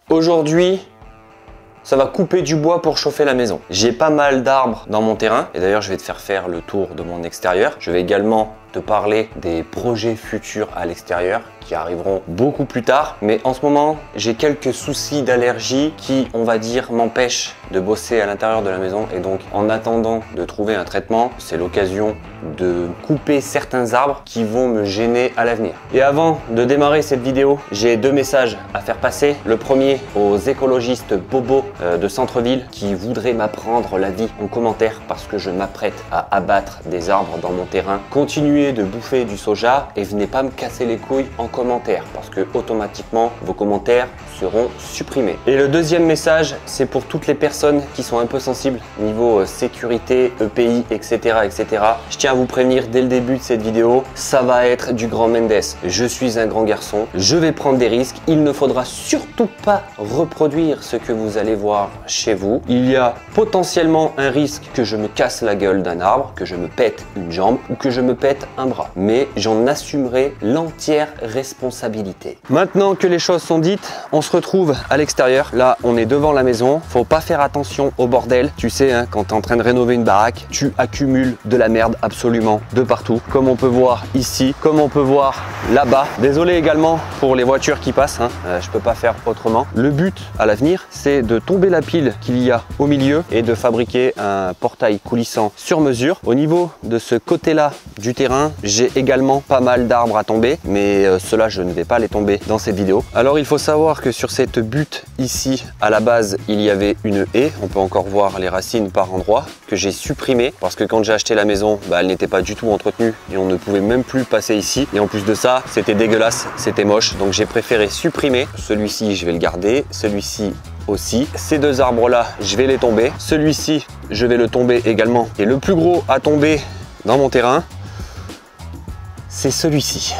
Aujourd'hui, ça va couper du bois pour chauffer la maison. J'ai pas mal d'arbres dans mon terrain et d'ailleurs je vais te faire le tour de mon extérieur. Je vais également te parler des projets futurs à l'extérieur qui arriveront beaucoup plus tard. Mais en ce moment, j'ai quelques soucis d'allergie qui, on va dire, m'empêchent de bosser à l'intérieur de la maison. Et donc, en attendant de trouver un traitement, c'est l'occasion de couper certains arbres qui vont me gêner à l'avenir. Et avant de démarrer cette vidéo, j'ai deux messages à faire passer. Le premier aux écologistes bobos de centre-ville qui voudraient m'apprendre la vie en commentaire parce que je m'apprête à abattre des arbres dans mon terrain. Continuez de bouffer du soja et venez pas me casser les couilles en commentaire parce que automatiquement vos commentaires seront supprimés. Et le deuxième message, c'est pour toutes les personnes qui sont un peu sensibles niveau sécurité, EPI, etc. etc. Je tiens à vous prévenir dès le début de cette vidéo, ça va être du grand Mendes. Je suis un grand garçon, je vais prendre des risques. Il ne faudra surtout pas reproduire ce que vous allez voir chez vous. Il y a potentiellement un risque que je me casse la gueule d'un arbre, que je me pète une jambe ou que je me pète un bras. Mais j'en assumerai l'entière responsabilité. Maintenant que les choses sont dites, on se retrouve à l'extérieur. Là, on est devant la maison. Faut pas faire attention au bordel. Tu sais, hein, quand tu es en train de rénover une baraque, tu accumules de la merde absolument de partout. Comme on peut voir ici, comme on peut voir là-bas. Désolé également pour les voitures qui passent. Hein. Je peux pas faire autrement. Le but à l'avenir, c'est de tomber la pile qu'il y a au milieu et de fabriquer un portail coulissant sur mesure. Au niveau de ce côté-là du terrain, j'ai également pas mal d'arbres à tomber, mais ceux-là, je ne vais pas les tomber dans cette vidéo. Alors, il faut savoir que sur cette butte ici, à la base, il y avait une haie. On peut encore voir les racines par endroits que j'ai supprimées parce que quand j'ai acheté la maison, elle n'était pas du tout entretenue et on ne pouvait même plus passer ici. Et en plus de ça, c'était dégueulasse, c'était moche. Donc, j'ai préféré supprimer. Celui-ci, je vais le garder. Celui-ci aussi. Ces deux arbres-là, je vais les tomber. Celui-ci, je vais le tomber également. Et le plus gros à tomber dans mon terrain, c'est celui-ci.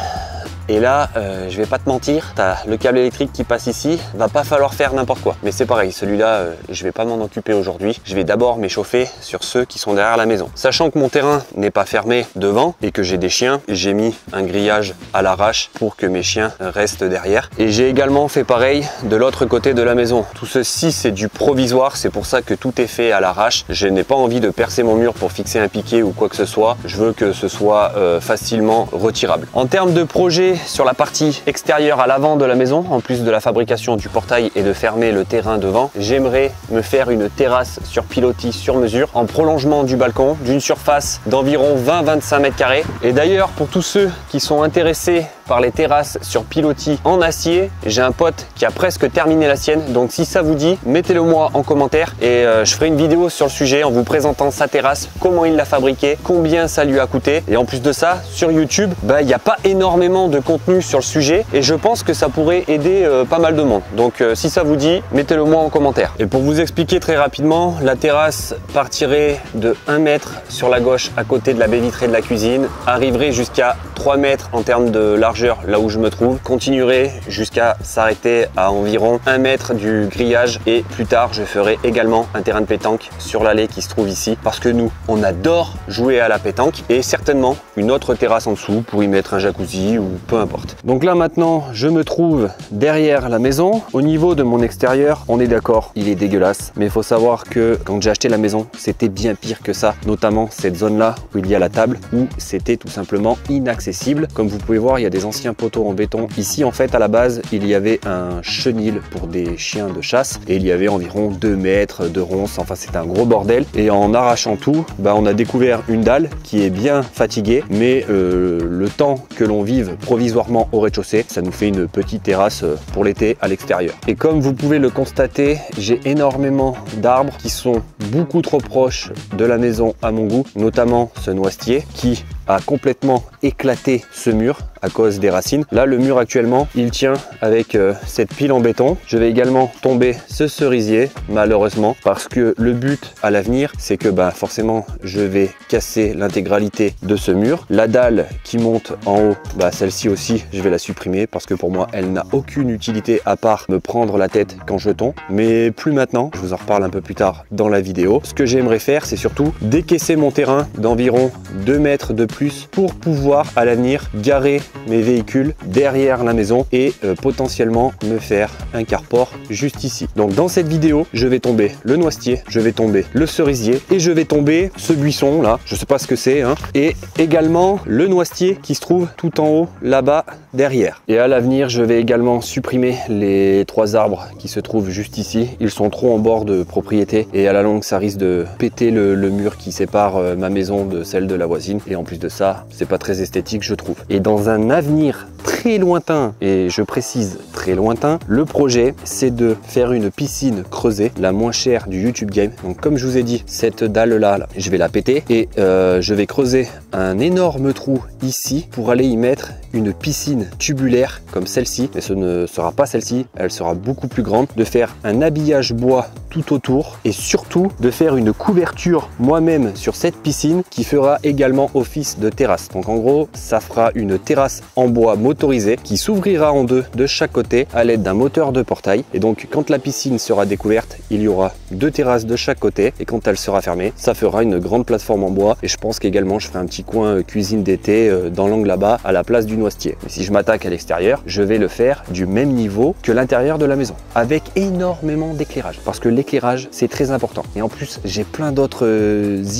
Et là, je vais pas te mentir, tu as le câble électrique qui passe ici, va pas falloir faire n'importe quoi. Mais c'est pareil, celui-là, je vais pas m'en occuper aujourd'hui. Je vais d'abord m'échauffer sur ceux qui sont derrière la maison. Sachant que mon terrain n'est pas fermé devant et que j'ai des chiens, j'ai mis un grillage à l'arrache pour que mes chiens restent derrière. Et j'ai également fait pareil de l'autre côté de la maison. Tout ceci, c'est du provisoire, c'est pour ça que tout est fait à l'arrache. Je n'ai pas envie de percer mon mur pour fixer un piquet ou quoi que ce soit. Je veux que ce soit facilement retirable. En termes de projet, sur la partie extérieure à l'avant de la maison, en plus de la fabrication du portail et de fermer le terrain devant, j'aimerais me faire une terrasse sur pilotis sur mesure en prolongement du balcon d'une surface d'environ 20-25 mètres carrés. Et d'ailleurs, pour tous ceux qui sont intéressés par les terrasses sur pilotis en acier, j'ai un pote qui a presque terminé la sienne. Donc si ça vous dit, mettez-le moi en commentaire et je ferai une vidéo sur le sujet en vous présentant sa terrasse, comment il l'a fabriquée, combien ça lui a coûté. Et en plus de ça, sur YouTube, il n'y a pas énormément de contenu sur le sujet et je pense que ça pourrait aider pas mal de monde. Donc si ça vous dit, mettez-le moi en commentaire. Et pour vous expliquer très rapidement, la terrasse partirait de 1 mètre sur la gauche à côté de la baie vitrée de la cuisine, arriverait jusqu'à 3 mètres en termes de largeur là où je me trouve, continuerait jusqu'à s'arrêter à environ 1 mètre du grillage et plus tard je ferai également un terrain de pétanque sur l'allée qui se trouve ici parce que nous on adore jouer à la pétanque et certainement une autre terrasse en dessous pour y mettre un jacuzzi ou peu importe. Donc là maintenant je me trouve derrière la maison. Au niveau de mon extérieur, on est d'accord, il est dégueulasse, mais il faut savoir que quand j'ai acheté la maison c'était bien pire que ça, notamment cette zone là où il y a la table où c'était tout simplement inaccessible. Comme vous pouvez voir, il y a des anciens poteaux en béton. Ici en fait à la base il y avait un chenil pour des chiens de chasse et il y avait environ 2 mètres de ronces, enfin c'était un gros bordel et en arrachant tout, on a découvert une dalle qui est bien fatiguée mais le temps que l'on vive provisoirement au rez-de-chaussée, ça nous fait une petite terrasse pour l'été à l'extérieur. Et comme vous pouvez le constater, j'ai énormément d'arbres qui sont beaucoup trop proches de la maison à mon goût, notamment ce noisetier qui a complètement éclaté ce mur à cause des racines. Là, le mur actuellement, il tient avec cette pile en béton. Je vais également tomber ce cerisier, malheureusement, parce que le but à l'avenir, c'est que forcément, je vais casser l'intégralité de ce mur. La dalle qui monte en haut, celle-ci aussi, je vais la supprimer parce que pour moi, elle n'a aucune utilité à part me prendre la tête quand je tombe. Mais plus maintenant, je vous en reparle un peu plus tard dans la vidéo. Ce que j'aimerais faire, c'est surtout décaisser mon terrain d'environ 2 mètres de plus pour pouvoir à l'avenir garer mes véhicules derrière la maison et potentiellement me faire un carport juste ici. Donc dans cette vidéo, je vais tomber le noisetier, je vais tomber le cerisier et je vais tomber ce buisson là, je sais pas ce que c'est, hein, et également le noisetier qui se trouve tout en haut là-bas derrière. Et à l'avenir, je vais également supprimer les 3 arbres qui se trouvent juste ici. Ils sont trop en bord de propriété et à la longue, ça risque de péter le mur qui sépare ma maison de celle de la voisine. Et en plus de ça, c'est pas très esthétique, je trouve. Et dans un avenir très lointain, et je précise très lointain, le projet, c'est de faire une piscine creusée, la moins chère du YouTube Game. Donc comme je vous ai dit, cette dalle là, je vais la péter et je vais creuser un énorme trou ici pour aller y mettre une piscine tubulaire comme celle-ci, mais ce ne sera pas celle-ci, elle sera beaucoup plus grande, de faire un habillage bois tout autour et surtout de faire une couverture moi-même sur cette piscine qui fera également office de terrasse. Donc en gros, ça fera une terrasse en bois motorisée qui s'ouvrira en deux de chaque côté à l'aide d'un moteur de portail. Et donc quand la piscine sera découverte, il y aura 2 terrasses de chaque côté et quand elle sera fermée, ça fera une grande plateforme en bois. Et je pense qu'également je ferai un petit coin cuisine d'été dans l'angle là-bas à la place du noisetier. Mais si je m'attaque à l'extérieur, je vais le faire du même niveau que l'intérieur de la maison avec énormément d'éclairage parce que l'éclairage c'est très important. Et en plus j'ai plein d'autres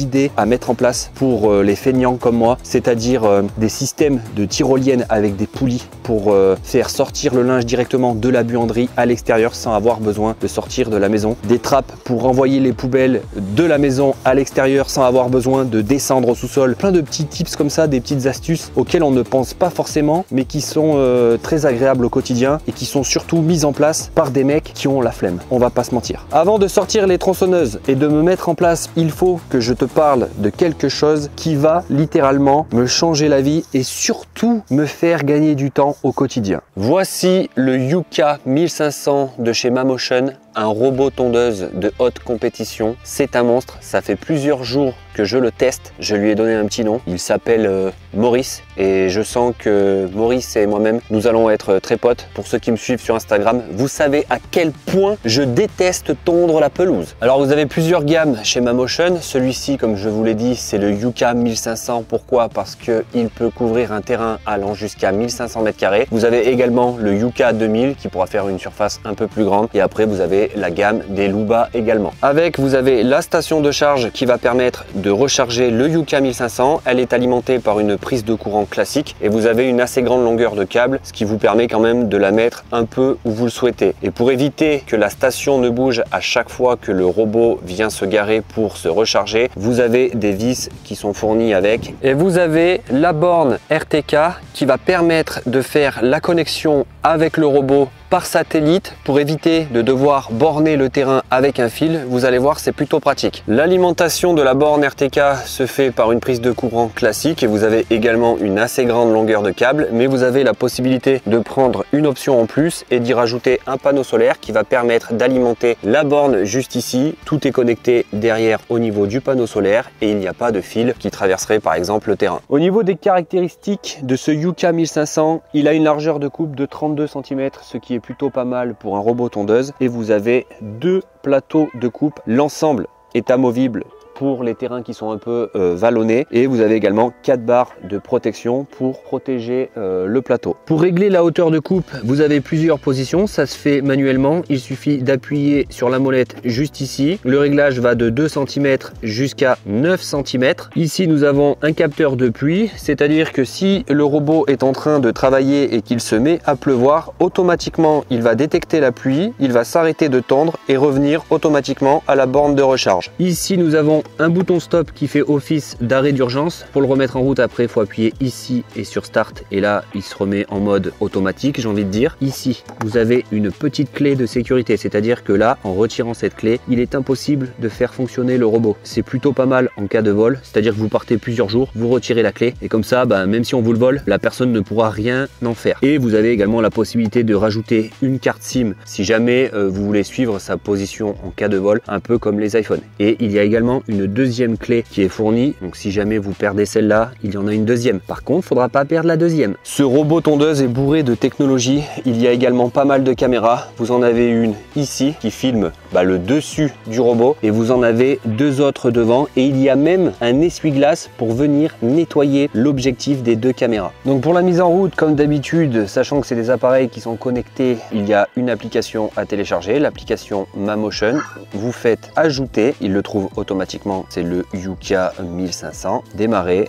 idées à mettre en place pour les feignants comme moi, c'est-à-dire des systèmes de tyroliennes avec des poulies pour faire sortir le linge directement de la buanderie à l'extérieur sans avoir besoin de sortir de la maison, des trappes pour renvoyer les poubelles de la maison à l'extérieur sans avoir besoin de descendre au sous-sol, plein de petits tips comme ça, des petites astuces auxquelles on ne pense pas forcément mais qui sont très agréables au quotidien et qui sont surtout mises en place par des mecs qui ont la flemme, on va pas se mentir. Avant de sortir les tronçonneuses et de me mettre en place, il faut que je te parle de quelque chose qui va littéralement me changer la vie et surtout me faire gagner du temps au quotidien. Voici le Yuka 1500 de chez Mamotion, un robot tondeuse de haute compétition. C'est un monstre, ça fait plusieurs jours que je le teste, je lui ai donné un petit nom, il s'appelle Maurice et je sens que Maurice et moi-même, nous allons être très potes. Pour ceux qui me suivent sur Instagram, vous savez à quel point je déteste tondre la pelouse. Alors vous avez plusieurs gammes chez Mamotion, celui-ci comme je vous l'ai dit c'est le Yuka 1500, pourquoi? Parce qu'il peut couvrir un terrain allant jusqu'à 1500 m². Vous avez également le Yuka 2000 qui pourra faire une surface un peu plus grande et après vous avez la gamme des Luba également. Avec vous avez la station de charge qui va permettre de recharger le Yuka 1500, elle est alimentée par une prise de courant classique et vous avez une assez grande longueur de câble, ce qui vous permet quand même de la mettre un peu où vous le souhaitez. Et pour éviter que la station ne bouge à chaque fois que le robot vient se garer pour se recharger, vous avez des vis qui sont fournies avec et vous avez la borne RTK qui va permettre de faire la connexion avec le robot par satellite pour éviter de devoir borner le terrain avec un fil. Vous allez voir, c'est plutôt pratique. L'alimentation de la borne RTK se fait par une prise de courant classique et vous avez également une assez grande longueur de câble, mais vous avez la possibilité de prendre une option en plus et d'y rajouter un panneau solaire qui va permettre d'alimenter la borne juste ici. Tout est connecté derrière au niveau du panneau solaire et il n'y a pas de fil qui traverserait par exemple le terrain. Au niveau des caractéristiques de ce Yuka 1500, il a une largeur de coupe de 32 cm, ce qui est plutôt pas mal pour un robot tondeuse et vous avez 2 plateaux de coupe. L'ensemble est amovible pour les terrains qui sont un peu vallonnés et vous avez également 4 barres de protection pour protéger le plateau. Pour régler la hauteur de coupe, vous avez plusieurs positions, ça se fait manuellement, il suffit d'appuyer sur la molette juste ici. Le réglage va de 2 cm jusqu'à 9 cm. Ici nous avons un capteur de pluie, c'est-à-dire que si le robot est en train de travailler et qu'il se met à pleuvoir, automatiquement il va détecter la pluie, il va s'arrêter de tendre et revenir automatiquement à la borne de recharge. Ici nous avons un bouton stop qui fait office d'arrêt d'urgence. Pour le remettre en route après, il faut appuyer ici et sur start et là il se remet en mode automatique, j'ai envie de dire. Ici vous avez une petite clé de sécurité, c'est-à-dire que là en retirant cette clé, il est impossible de faire fonctionner le robot. C'est plutôt pas mal en cas de vol, c'est-à-dire que vous partez plusieurs jours, vous retirez la clé et comme ça même si on vous le vole, la personne ne pourra rien en faire. Et vous avez également la possibilité de rajouter une carte SIM si jamais vous voulez suivre sa position en cas de vol, un peu comme les iPhones. Et il y a également une une deuxième clé qui est fournie. Donc si jamais vous perdez celle-là, il y en a une deuxième. Par contre, il ne faudra pas perdre la deuxième. Ce robot tondeuse est bourré de technologie. Il y a également pas mal de caméras. Vous en avez une ici qui filme le dessus du robot et vous en avez deux autres devant, et il y a même un essuie-glace pour venir nettoyer l'objectif des deux caméras. Donc pour la mise en route, comme d'habitude, sachant que c'est des appareils qui sont connectés, il y a une application à télécharger, l'application MaMotion. Vous faites ajouter, il le trouve automatiquement, c'est le Yuka 1500. Démarrer.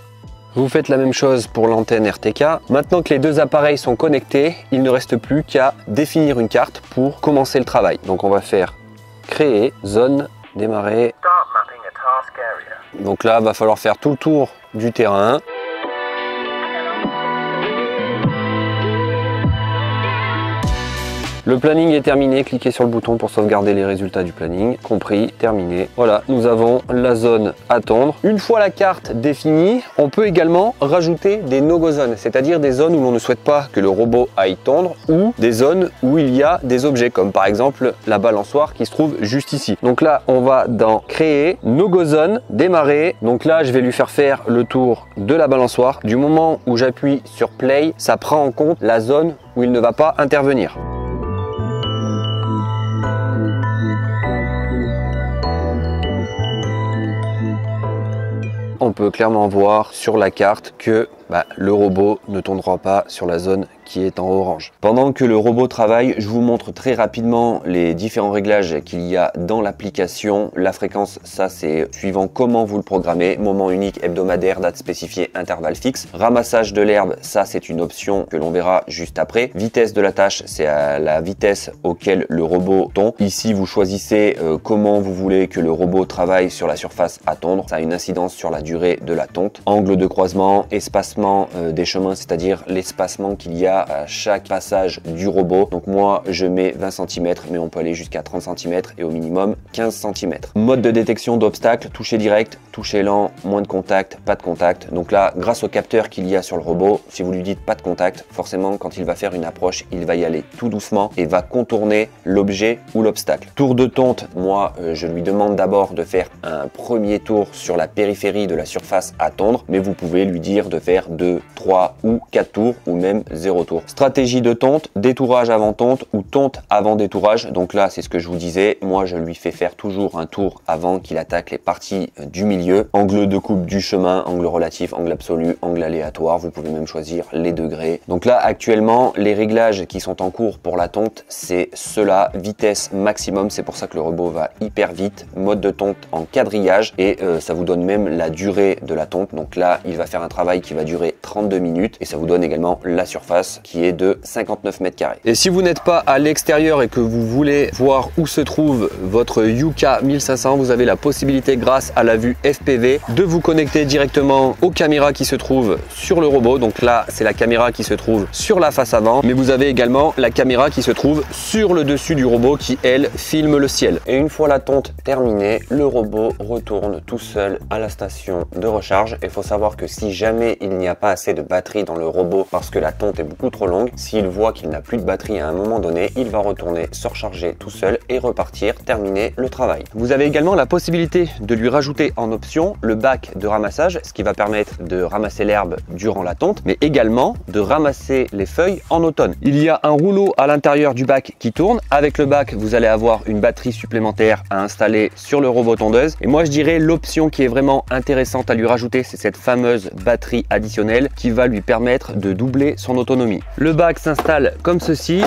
Vous faites la même chose pour l'antenne RTK. Maintenant que les deux appareils sont connectés, il ne reste plus qu'à définir une carte pour commencer le travail. Donc on va faire créer, zone, démarrer. Donc là, il va falloir faire tout le tour du terrain. Le planning est terminé, cliquez sur le bouton pour sauvegarder les résultats du planning, compris, terminé. Voilà, nous avons la zone à tondre. Une fois la carte définie, on peut également rajouter des no-go zones, c'est-à-dire des zones où l'on ne souhaite pas que le robot aille tondre, ou des zones où il y a des objets, comme par exemple la balançoire qui se trouve juste ici. Donc là, on va dans créer, no-go zone, démarrer. Donc là, je vais lui faire le tour de la balançoire. Du moment où j'appuie sur play, ça prend en compte la zone où il ne va pas intervenir. On peut clairement voir sur la carte que le robot ne tondra pas sur la zone qui est en orange. Pendant que le robot travaille, je vous montre très rapidement les différents réglages qu'il y a dans l'application. La fréquence, ça c'est suivant comment vous le programmez. Moment unique, hebdomadaire, date spécifiée, intervalle fixe. Ramassage de l'herbe, ça c'est une option que l'on verra juste après. Vitesse de la tâche, c'est à la vitesse auquel le robot tond. Ici, vous choisissez comment vous voulez que le robot travaille sur la surface à tondre. Ça a une incidence sur la durée de la tonte. Angle de croisement, espacement des chemins, c'est-à-dire l'espacement qu'il y a à chaque passage du robot. Donc moi je mets 20 cm, mais on peut aller jusqu'à 30 cm et au minimum 15 cm. Mode de détection d'obstacles, toucher direct, toucher lent, moins de contact, pas de contact. Donc là, grâce au capteur qu'il y a sur le robot, si vous lui dites pas de contact, forcément quand il va faire une approche, il va y aller tout doucement et va contourner l'objet ou l'obstacle. Tour de tonte, moi je lui demande d'abord de faire un premier tour sur la périphérie de la surface à tondre, mais vous pouvez lui dire de faire 2, 3 ou 4 tours ou même 0 tour. Stratégie de tonte, détourage avant tonte ou tonte avant détourage. Donc là, c'est ce que je vous disais. Moi, je lui fais faire toujours un tour avant qu'il attaque les parties du milieu. Angle de coupe du chemin, angle relatif, angle absolu, angle aléatoire. Vous pouvez même choisir les degrés. Donc là, actuellement, les réglages qui sont en cours pour la tonte, c'est cela. Vitesse maximum, c'est pour ça que le robot va hyper vite. Mode de tonte en quadrillage et ça vous donne même la durée de la tonte. Donc là, il va faire un travail qui va durer 32 minutes et ça vous donne également la surface qui est de 59 mètres carrés. Et si vous n'êtes pas à l'extérieur et que vous voulez voir où se trouve votre Yuka 1500, vous avez la possibilité grâce à la vue FPV de vous connecter directement aux caméras qui se trouvent sur le robot. Donc là, c'est la caméra qui se trouve sur la face avant, mais vous avez également la caméra qui se trouve sur le dessus du robot qui, elle, filme le ciel. Et une fois la tonte terminée, le robot retourne tout seul à la station de recharge. Il faut savoir que si jamais il n'y a pas assez de batterie dans le robot parce que la tonte est beaucoup trop longue, s'il voit qu'il n'a plus de batterie à un moment donné, il va retourner se recharger tout seul et repartir terminer le travail. Vous avez également la possibilité de lui rajouter en option le bac de ramassage, ce qui va permettre de ramasser l'herbe durant la tonte, mais également de ramasser les feuilles en automne. Il y a un rouleau à l'intérieur du bac qui tourne. Avec le bac, vous allez avoir une batterie supplémentaire à installer sur le robot tondeuse. Et moi, je dirais l'option qui est vraiment intéressante à lui rajouter, c'est cette fameuse batterie additionnelle qui va lui permettre de doubler son autonomie. Le bac s'installe comme ceci.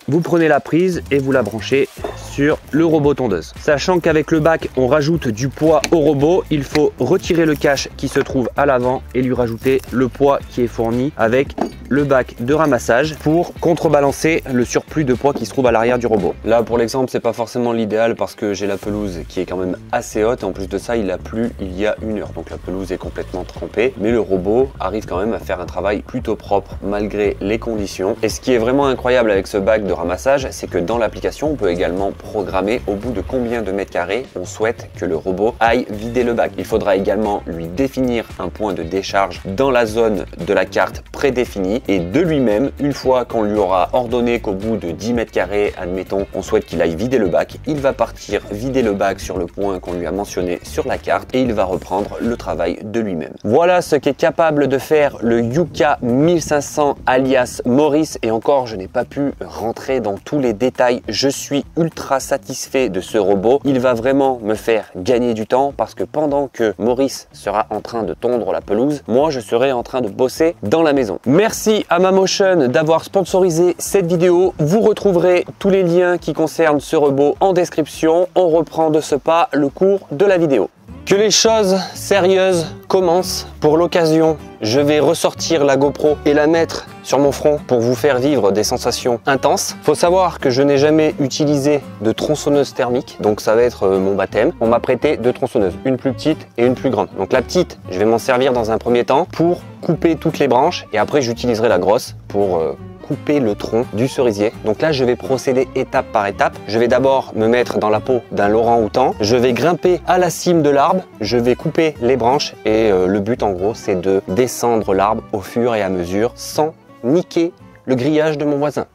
Vous prenez la prise et vous la branchez sur le robot tondeuse. Sachant qu'avec le bac, on rajoute du poids au robot, il faut retirer le cache qui se trouve à l'avant et lui rajouter le poids qui est fourni avec le bac de ramassage pour contrebalancer le surplus de poids qui se trouve à l'arrière du robot. Là, pour l'exemple, c'est pas forcément l'idéal parce que j'ai la pelouse qui est quand même assez haute. En plus de ça, il a plu il y a 1 heure. Donc la pelouse est complètement trempée. Mais le robot arrive quand même à faire un travail plutôt propre malgré les conditions. Et ce qui est vraiment incroyable avec ce bac de ramassage, c'est que dans l'application, on peut également programmer au bout de combien de mètres carrés on souhaite que le robot aille vider le bac. Il faudra également lui définir un point de décharge dans la zone de la carte prédéfinie et de lui-même, une fois qu'on lui aura ordonné qu'au bout de 10 mètres carrés, admettons, on souhaite qu'il aille vider le bac, il va partir vider le bac sur le point qu'on lui a mentionné sur la carte et il va reprendre le travail de lui-même. Voilà ce qu'est capable de faire le Yuka 1500 alias Maurice, et encore je n'ai pas pu rentrer dans tous les détails. Je suis ultra satisfait de ce robot. Il va vraiment me faire gagner du temps parce que pendant que Maurice sera en train de tondre la pelouse, moi je serai en train de bosser dans la maison. Merci à Mamotion d'avoir sponsorisé cette vidéo. Vous retrouverez tous les liens qui concernent ce robot en description. On reprend de ce pas le cours de la vidéo. Que les choses sérieuses commencent. Pour l'occasion, je vais ressortir la GoPro et la mettre sur mon front pour vous faire vivre des sensations intenses. Faut savoir que je n'ai jamais utilisé de tronçonneuse thermique, donc ça va être mon baptême. On m'a prêté deux tronçonneuses, une plus petite et une plus grande. Donc la petite, je vais m'en servir dans un premier temps pour couper toutes les branches et après j'utiliserai la grosse pour couper le tronc du cerisier. Donc là, je vais procéder étape par étape. Je vais d'abord me mettre dans la peau d'un orang-outan. Je vais grimper à la cime de l'arbre. Je vais couper les branches et le but en gros, c'est de descendre l'arbre au fur et à mesure sans niquer le grillage de mon voisin.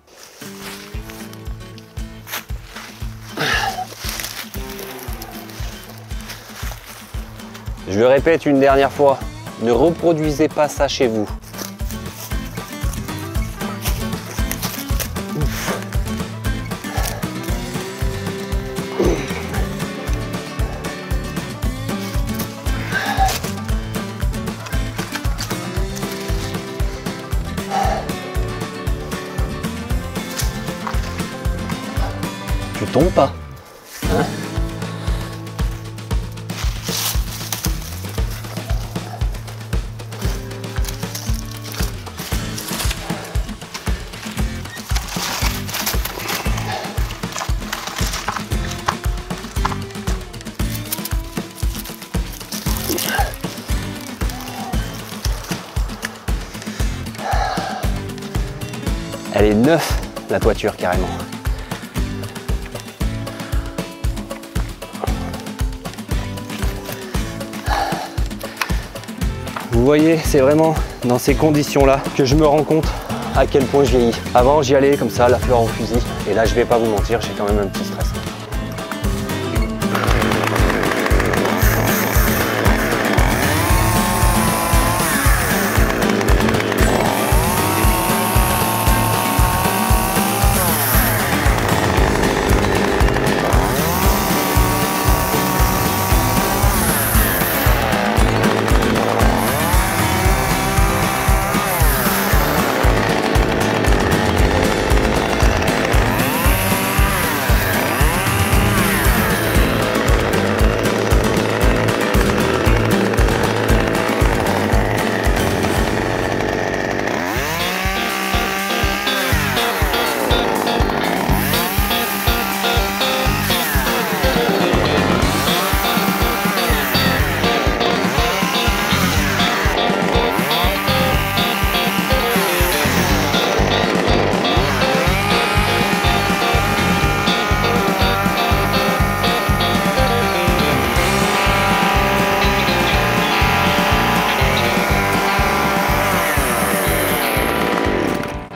Je le répète une dernière fois, ne reproduisez pas ça chez vous. Tu tombes pas, hein? Elle est neuve, la toiture, carrément. Vous voyez, c'est vraiment dans ces conditions-là que je me rends compte à quel point je vieillis. Avant, j'y allais comme ça, la fleur au fusil. Et là, je vais pas vous mentir, j'ai quand même un petit stress.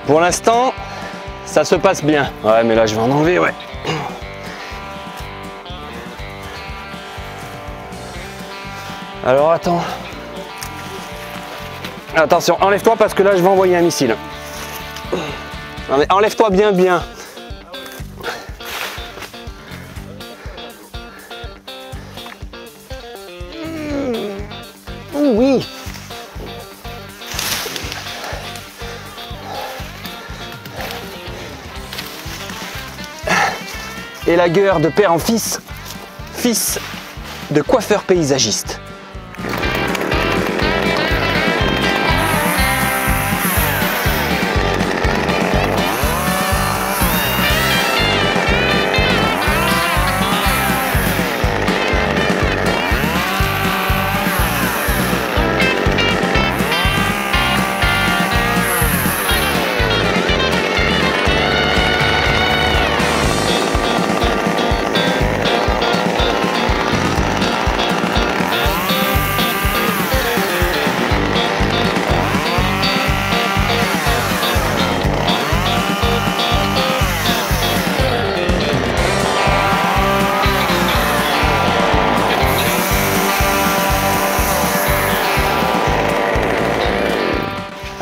Pour l'instant, ça se passe bien. Ouais, mais là, je vais en enlever, ouais. Alors, attends. Attention, enlève-toi parce que là, je vais envoyer un missile. Enlève-toi bien, bien. Oui. Et la gueule de père en fils, fils de coiffeur paysagiste.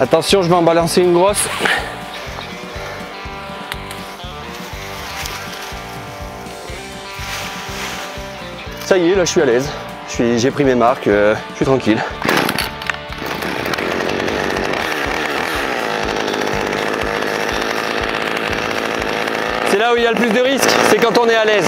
Attention, je vais en balancer une grosse. Ça y est, là je suis à l'aise. J'ai pris mes marques, je suis tranquille. C'est là où il y a le plus de risques, c'est quand on est à l'aise.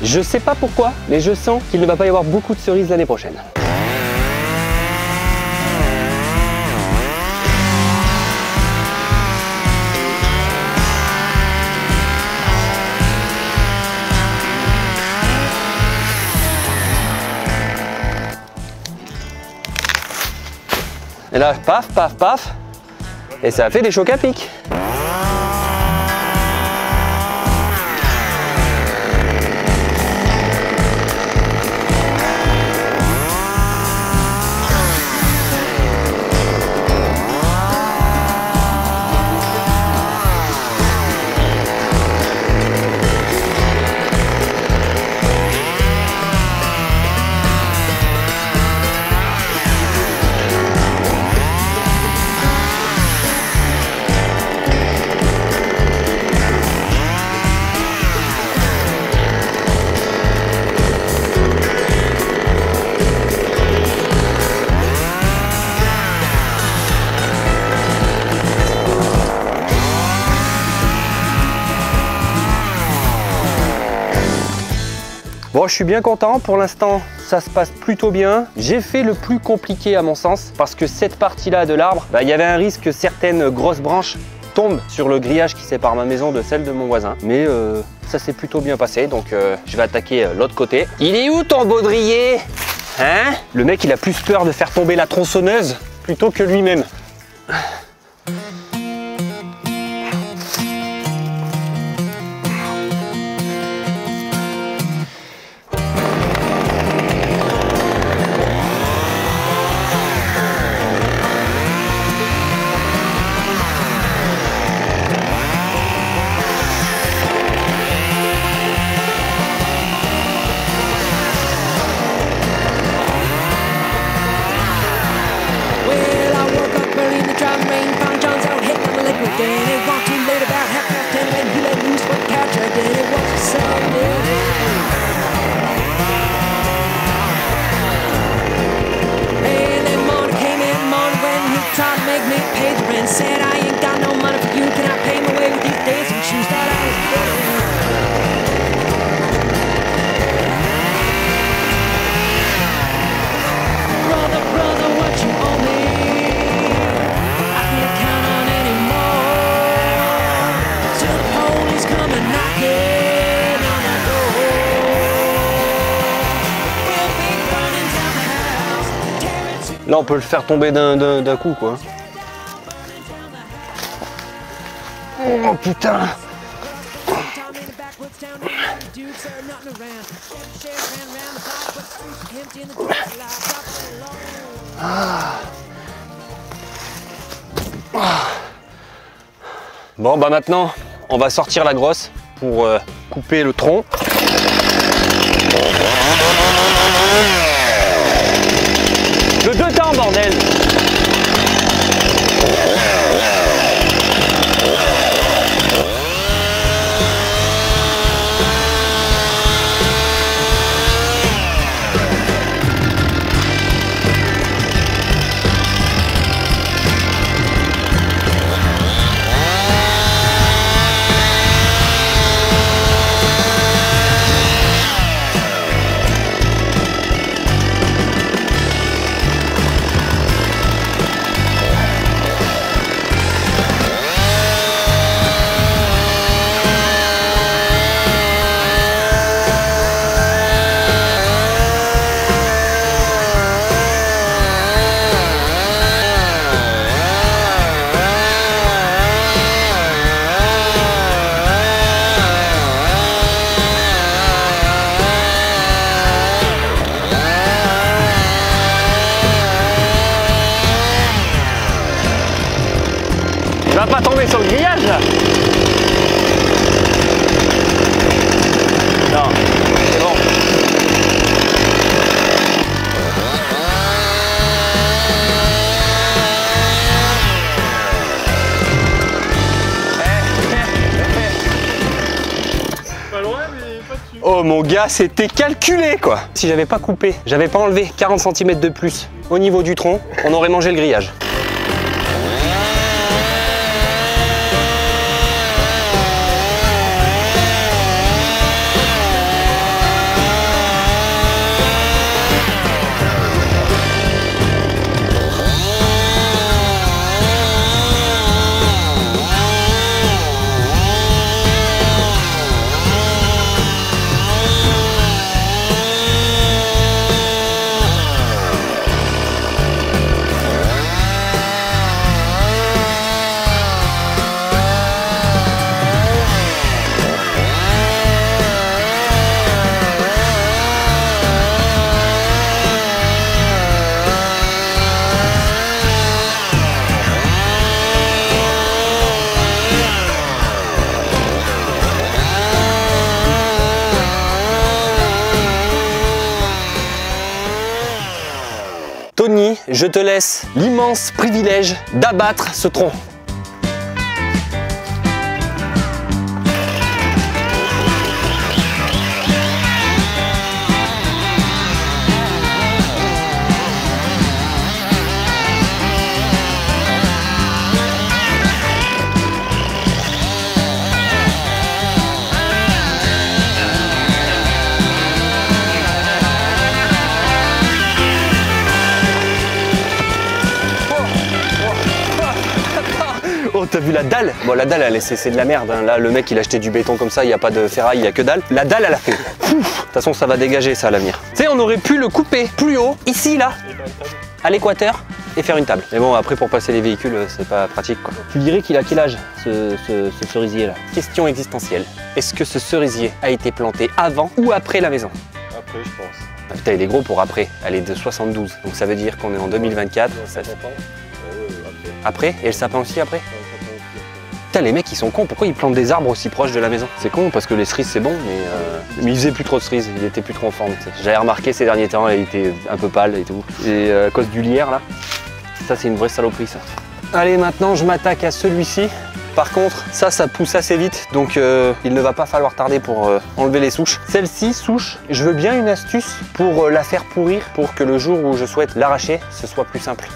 Je sais pas pourquoi, mais je sens qu'il ne va pas y avoir beaucoup de cerises l'année prochaine. Et là, paf, paf, paf, et ça a fait des chocs à pic. Bon, je suis bien content, pour l'instant ça se passe plutôt bien. J'ai fait le plus compliqué à mon sens, parce que cette partie-là de l'arbre, il y avait un risque que certaines grosses branches tombent sur le grillage qui sépare ma maison de celle de mon voisin. Mais ça s'est plutôt bien passé, donc je vais attaquer l'autre côté. Il est où ton baudrier? Hein? Le mec il a plus peur de faire tomber la tronçonneuse plutôt que lui-même. Là, on peut le faire tomber d'un coup, quoi. Oh putain! Bon, bah maintenant, on va sortir la grosse pour couper le tronc. De deux temps, bordel! Il va pas tomber sur le grillage là. Non, c'est bon. Pas loin, mais pas dessus. Oh mon gars, c'était calculé quoi. Si j'avais pas coupé, j'avais pas enlevé 40 cm de plus au niveau du tronc, on aurait mangé le grillage. Tony, je te laisse l'immense privilège d'abattre ce tronc. Oh, t'as vu la dalle? Bon, la dalle, c'est de la merde. Hein. Là, le mec, il a acheté du béton comme ça, il n'y a pas de ferraille, il n'y a que dalle. La dalle, elle a fait. De toute façon, ça va dégager ça à l'avenir. Tu sais, on aurait pu le couper plus haut, ici, là, à l'équateur, et faire une table. Mais bon, après, pour passer les véhicules, c'est pas pratique, quoi. Tu dirais qu'il a quel âge, ce cerisier, là? Question existentielle. Est-ce que ce cerisier a été planté avant ou après la maison? Après, je pense. Ah, putain, il est gros pour après. Elle est de 72. Donc ça veut dire qu'on est en 2024. Ça... Après? Et le sapin aussi après? Putain, les mecs ils sont cons, pourquoi ils plantent des arbres aussi proches de la maison? C'est con parce que les cerises c'est bon, mais il faisait plus trop de cerises, il était plus trop en forme. J'avais remarqué ces derniers temps, il était un peu pâle et tout. Et à cause du lierre là, ça c'est une vraie saloperie ça. Allez, maintenant je m'attaque à celui-ci. Par contre, ça pousse assez vite, donc il ne va pas falloir tarder pour enlever les souches. Celle-ci, souche, je veux bien une astuce pour la faire pourrir, pour que le jour où je souhaite l'arracher, ce soit plus simple.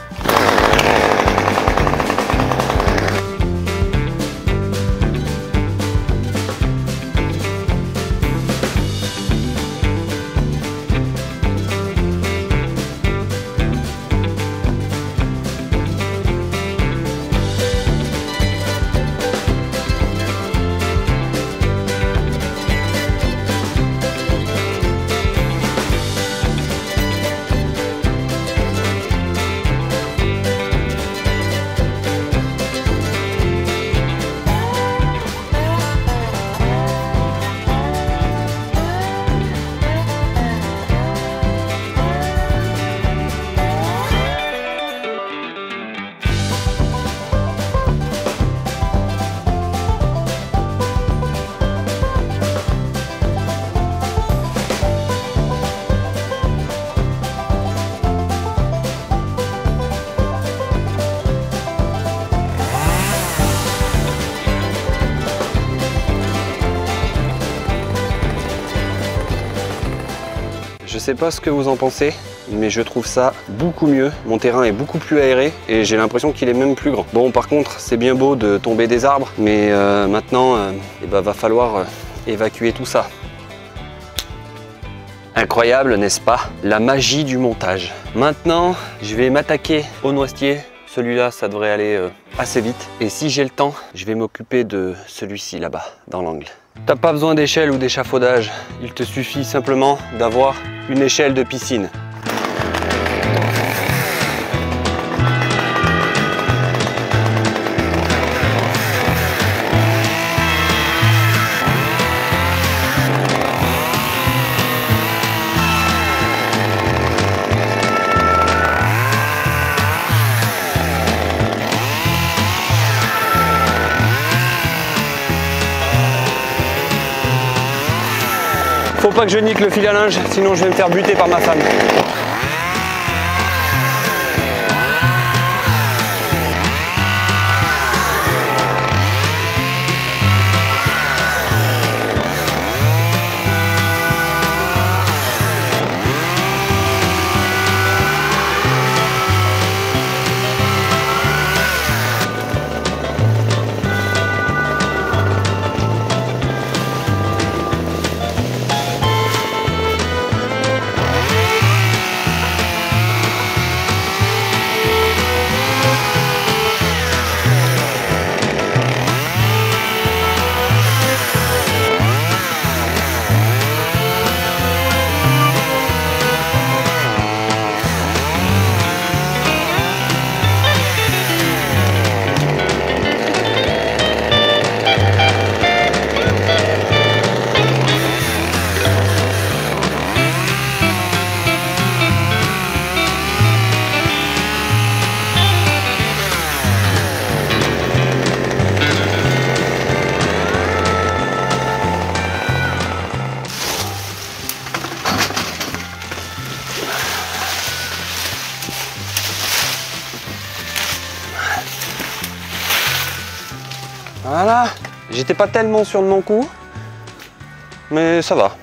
sais pas ce que vous en pensez, mais je trouve ça beaucoup mieux. Mon terrain est beaucoup plus aéré et j'ai l'impression qu'il est même plus grand. Bon, par contre, c'est bien beau de tomber des arbres, mais maintenant, va falloir évacuer tout ça. Incroyable, n'est-ce pas? La magie du montage. Maintenant, je vais m'attaquer au noisetier. Celui-là, ça devrait aller assez vite. Et si j'ai le temps, je vais m'occuper de celui-ci là-bas, dans l'angle. T'as pas besoin d'échelle ou d'échafaudage. Il te suffit simplement d'avoir une échelle de piscine. Faut pas que je nique le fil à linge, sinon je vais me faire buter par ma femme. Voilà, j'étais pas tellement sûr de mon coup, mais ça va.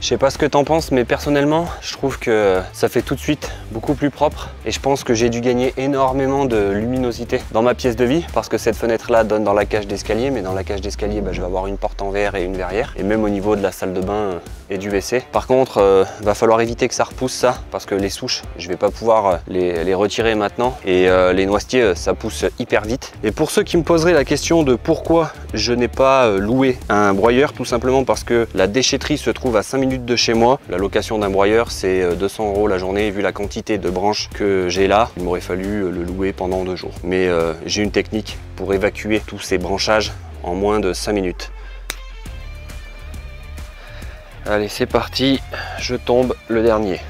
Je sais pas ce que t'en penses, mais personnellement, je trouve que ça fait tout de suite beaucoup plus propre et je pense que j'ai dû gagner énormément de luminosité dans ma pièce de vie parce que cette fenêtre-là donne dans la cage d'escalier, mais dans la cage d'escalier, je vais avoir une porte en verre et une verrière et même au niveau de la salle de bain et du WC. Par contre, va falloir éviter que ça repousse ça parce que les souches, je vais pas pouvoir les retirer maintenant et les noisetiers, ça pousse hyper vite. Et pour ceux qui me poseraient la question de pourquoi je n'ai pas loué un broyeur, tout simplement parce que la déchetterie se trouve à 5 minutes de chez moi. La location d'un broyeur, c'est 200 € la journée. Vu la quantité de branches que j'ai là, il m'aurait fallu le louer pendant 2 jours. Mais j'ai une technique pour évacuer tous ces branchages en moins de 5 minutes. Allez, c'est parti, je tombe le dernier.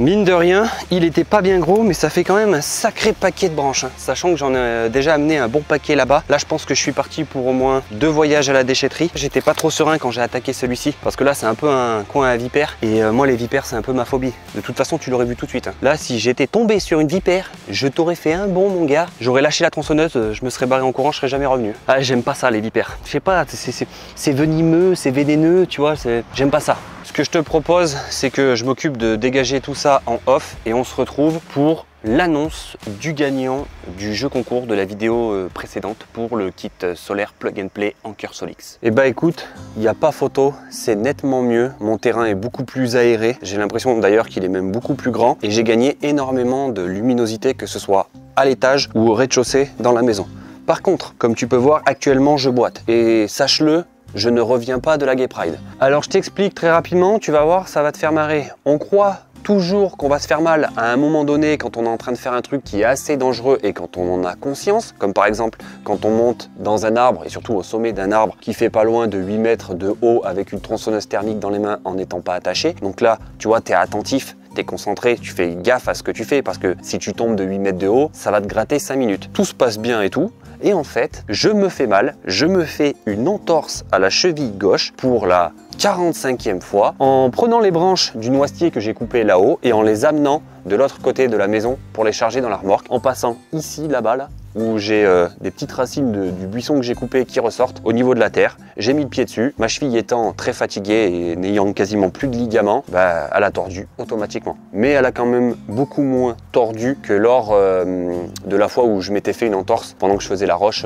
Mine de rien, il était pas bien gros, mais ça fait quand même un sacré paquet de branches, hein. Sachant que j'en ai déjà amené un bon paquet là-bas. Là, je pense que je suis parti pour au moins 2 voyages à la déchetterie. J'étais pas trop serein quand j'ai attaqué celui-ci, parce que là, c'est un peu un coin à vipères. Et moi, les vipères, c'est un peu ma phobie. De toute façon, tu l'aurais vu tout de suite, hein. Là, si j'étais tombé sur une vipère, je t'aurais fait un bon, mon gars. J'aurais lâché la tronçonneuse, je me serais barré en courant, je serais jamais revenu. Ah, j'aime pas ça, les vipères. Je sais pas, c'est venimeux, c'est vénéneux, tu vois, j'aime pas ça. Ce que je te propose, c'est que je m'occupe de dégager tout ça en off et on se retrouve pour l'annonce du gagnant du jeu concours de la vidéo précédente pour le kit solaire Plug and Play Anker Solix. Et bah écoute, il n'y a pas photo, c'est nettement mieux. Mon terrain est beaucoup plus aéré. J'ai l'impression d'ailleurs qu'il est même beaucoup plus grand et j'ai gagné énormément de luminosité, que ce soit à l'étage ou au rez-de-chaussée dans la maison. Par contre, comme tu peux voir, actuellement je boite et sache-le, je ne reviens pas de la Gay Pride. Alors je t'explique très rapidement, tu vas voir, ça va te faire marrer. On croit toujours qu'on va se faire mal à un moment donné quand on est en train de faire un truc qui est assez dangereux et quand on en a conscience, comme par exemple quand on monte dans un arbre et surtout au sommet d'un arbre qui fait pas loin de 8 mètres de haut avec une tronçonneuse thermique dans les mains en n'étant pas attaché. Donc là, tu vois, tu es attentif, tu es concentré, tu fais gaffe à ce que tu fais parce que si tu tombes de 8 mètres de haut, ça va te gratter 5 minutes. Tout se passe bien et tout. Et en fait, je me fais mal, je me fais une entorse à la cheville gauche pour la 45e fois en prenant les branches du noisetier que j'ai coupé là-haut et en les amenant de l'autre côté de la maison pour les charger dans la remorque, en passant ici, là-bas, là, où j'ai des petites racines du buisson que j'ai coupé qui ressortent au niveau de la terre. J'ai mis le pied dessus, ma cheville étant très fatiguée et n'ayant quasiment plus de ligaments, bah, elle a tordu automatiquement. Mais elle a quand même beaucoup moins tordu que lors de la fois où je m'étais fait une entorse pendant que je faisais la roche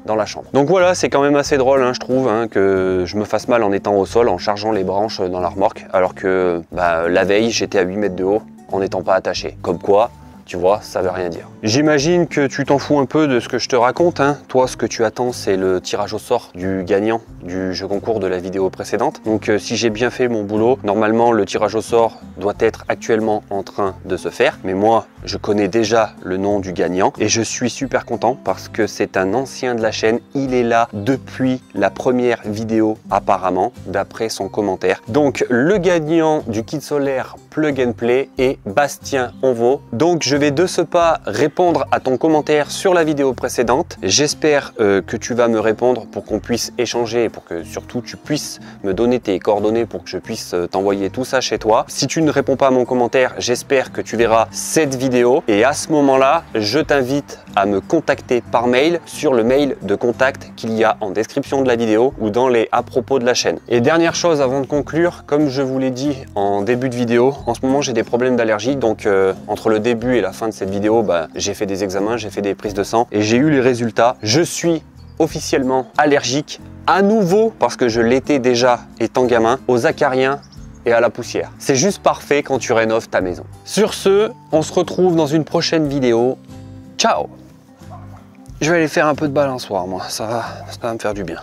dans la chambre. Donc voilà, c'est quand même assez drôle, hein, je trouve, hein, que je me fasse mal en étant au sol, en chargeant les branches dans la remorque, alors que bah, la veille, j'étais à 8 mètres de haut en n'étant pas attaché. Comme quoi, tu vois, ça veut rien dire. J'imagine que tu t'en fous un peu de ce que je te raconte, hein. Toi, ce que tu attends, c'est le tirage au sort du gagnant du jeu concours de la vidéo précédente. Donc si j'ai bien fait mon boulot, normalement le tirage au sort doit être actuellement en train de se faire. Mais moi, je connais déjà le nom du gagnant et je suis super content parce que c'est un ancien de la chaîne. Il est là depuis la première vidéo apparemment, d'après son commentaire. Donc le gagnant du kit solaire Plug and Play est Bastien Onvaux. Donc je vais de ce pas répondre à ton commentaire sur la vidéo précédente. J'espère que tu vas me répondre pour qu'on puisse échanger et pour que surtout tu puisses me donner tes coordonnées pour que je puisse t'envoyer tout ça chez toi. Si tu ne réponds pas à mon commentaire, j'espère que tu verras cette vidéo et à ce moment-là, je t'invite à me contacter par mail sur le mail de contact qu'il y a en description de la vidéo ou dans les à propos de la chaîne. Et dernière chose avant de conclure, comme je vous l'ai dit en début de vidéo, en ce moment j'ai des problèmes d'allergie, donc entre le début et la fin de cette vidéo, bah, j'ai fait des examens, j'ai fait des prises de sang et j'ai eu les résultats. Je suis officiellement allergique à nouveau, parce que je l'étais déjà étant gamin, aux acariens et à la poussière. C'est juste parfait quand tu rénoves ta maison. Sur ce, on se retrouve dans une prochaine vidéo. Ciao! Je vais aller faire un peu de balançoire, moi, ça va me faire du bien.